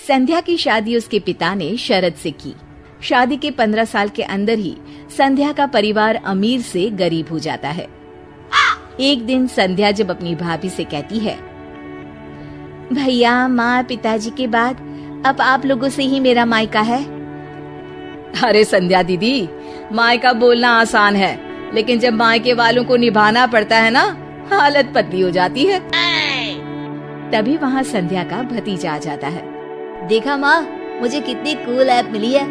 संध्या की शादी उसके पिता ने शरत से की। शादी के 15 साल के अंदर ही संध्या का परिवार अमीर से गरीब हो जाता है। एक दिन संध्या जब अपनी भाभी से कहती है, भैया माँ पिताजी के बाद अब आप लोगों से ही मेरा मायका है। अरे संध्या दीदी, मायका बोलना आसान है, लेकिन जब मायके वालों को निभाना पड़ता है ना, हालत पतली हो जाती है। तभी वहाँ संध्या का भतीजा आ जाता है। देखा माँ, मुझे कितनी कूल ऐप मिली है।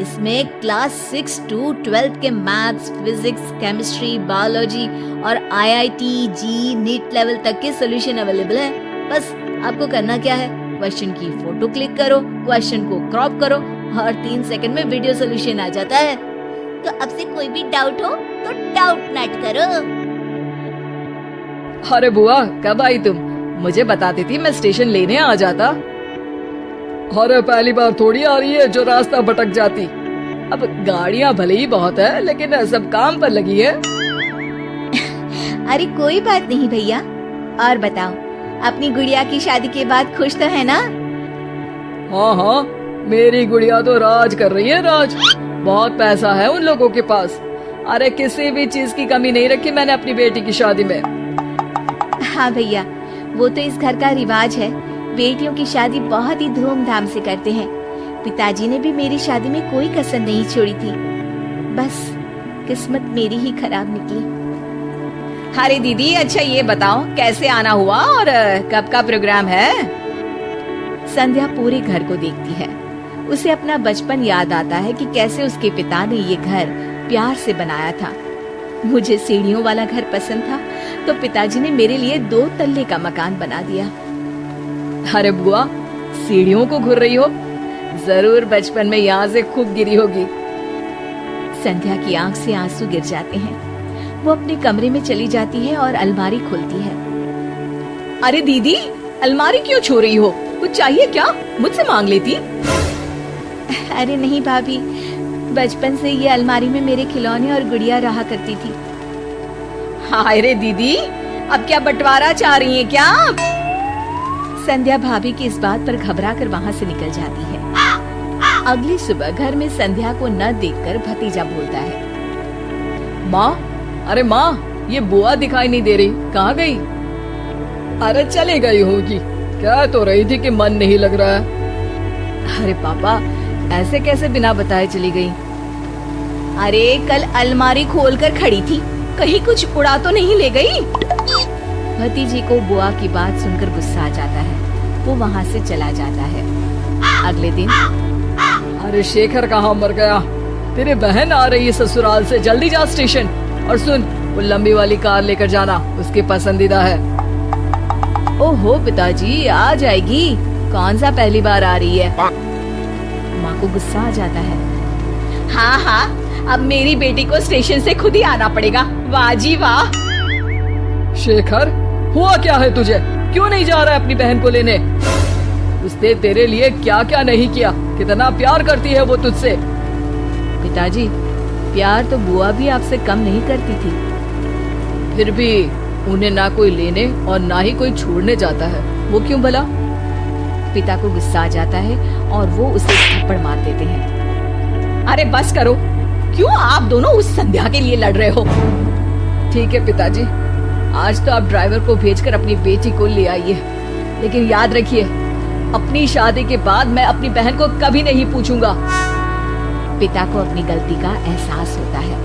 इसमें क्लास 6 to 12 के मैथ्स, फिजिक्स, केमिस्ट्री, बायोलॉजी और IIT, जी, नीट लेवल तक के सॉल्यूशन अवेलेबल है। बस आपको करना क्या है, क्वेश्चन की फोटो क्लिक करो, क्वेश्चन को क्रॉप करो और 3 सेकंड में वीडियो सॉल्यूशन आ जाता है। तो अब से कोई भी डाउट हो तो डाउट नेट करो। अरे बुआ, कब आई तुम? मुझे बताती थी, मैं स्टेशन लेने आ जाता। अरे पहली बार थोड़ी आ रही है जो रास्ता भटक जाती। अब गाड़ियाँ भले ही बहुत है, लेकिन सब काम पर लगी है। अरे कोई बात नहीं भैया। और बताओ, अपनी गुड़िया की शादी के बाद खुश तो है ना? हाँ हाँ, मेरी गुड़िया तो राज कर रही है, राज। बहुत पैसा है उन लोगों के पास। अरे किसी भी चीज की कमी नहीं रखी मैंने अपनी बेटी की शादी में। हाँ भैया, वो तो इस घर का रिवाज है। बेटियों की शादी बहुत ही धूमधाम से करते हैं। पिताजी ने भी मेरी शादी में कोई कसर नहीं छोड़ी थी। बस किस्मत मेरी ही खराब निकली। अरे दीदी, अच्छा ये बताओ कैसे आना हुआ और कब का प्रोग्राम है? संध्या पूरे घर को देखती है। उसे अपना बचपन याद आता है कि कैसे उसके पिता ने ये घर प्यार से बनाया था। मुझे सीढ़ियों वाला घर पसंद था, तो पिताजी ने मेरे लिए 2 तल्ले का मकान बना दिया। अरे बुआ, सीढ़ियों को घूर रही हो? जरूर बचपन में यहाँ से खूब गिरी होगी। संध्या की आंख से आंसू गिर जाते हैं। वो अपने कमरे में चली जाती है और अलमारी खोलती है। अरे दीदी, अलमारी क्यों छू रही हो? कुछ चाहिए क्या? मुझसे मांग लेती। अरे नहीं भाभी, बचपन से ये अलमारी में मेरे खिलौने और गुड़िया रहा करती थी। हाय रे दीदी, अब क्या बंटवारा चाह रही हैं क्या? संध्या भाभी की इस बात पर घबरा कर वहाँ से निकल जाती है। अगली सुबह घर में संध्या को न देखकर भतीजा बोलता है, माँ, अरे माँ, ये बुआ दिखाई नहीं दे रही, कहाँ गई? अरे चली गई होगी, कह तो रही थी कि मन नहीं लग रहा है। अरे पापा, ऐसे कैसे बिना बताए चली गई? अरे कल अलमारी खोलकर खड़ी थी, कहीं कुछ उड़ा तो नहीं ले गई? भतीजी को बुआ की बात सुनकर गुस्सा आ जाता है। वो वहाँ से चला जाता है। अगले दिन, अरे शेखर कहाँ मर गया? तेरी बहन आ रही है ससुराल से, जल्दी जा स्टेशन। और सुन, वो लंबी वाली कार लेकर जाना, उसकी पसंदीदा है। ओहो पिताजी, आ जाएगी। कौन सा पहली बार आ रही है? माँ को गुस्सा आ जाता है। हाँ हाँ, अब मेरी बेटी को स्टेशन से खुद ही आना पड़ेगा। वाह जी वाह। शेखर, हुआ क्या है तुझे? क्यों नहीं जा रहा है अपनी बहन को लेने? उसने तेरे लिए क्या क्या नहीं किया, कितना प्यार करती है वो तुझसे। पिताजी, प्यार तो बुआ भी आपसे कम नहीं करती थी। फिर भी उन्हें ना कोई लेने और ना ही कोई छोड़ने जाता है। वो क्यों भला? पिता को गुस्सा आ जाता है और वो उसे थप्पड़ मार देते हैं। अरे बस करो, क्यों आप दोनों उस संध्या के लिए लड़ रहे हो? ठीक है पिताजी, आज तो आप ड्राइवर को भेजकर अपनी बेटी को ले आइए, लेकिन याद रखिए, अपनी शादी के बाद मैं अपनी बहन को कभी नहीं पूछूंगा। पिता को अपनी गलती का एहसास होता है।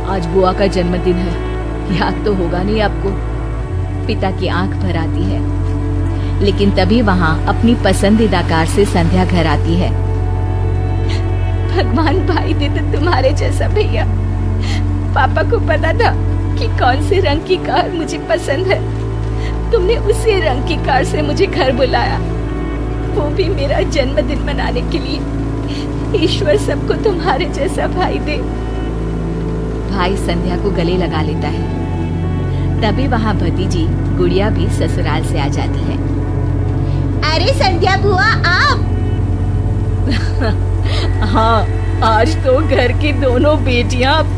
आज बुआ का जन्मदिन है, याद तो होगा नहीं आपको? पिता की आंख भर आती है। लेकिन तभी वहाँ अपनी पसंदीदा कार से संध्या घर आती है। भगवान भाई दे तो तुम्हारे जैसा भैया। पापा को पता था कि कौन से रंग की कार मुझे पसंद है। तुमने उसी रंग की कार से मुझे घर बुलाया, वो भी मेरा जन्मदिन मनाने के लिए। ईश्वर सबको तुम्हारे जैसा भाई दे। भाई संध्या को गले लगा लेता है। तभी वहाँ भतीजी गुड़िया भी ससुराल से आ जाती है। अरे संध्या बुआ, आप? हाँ, आज तो घर की दोनों बेटियां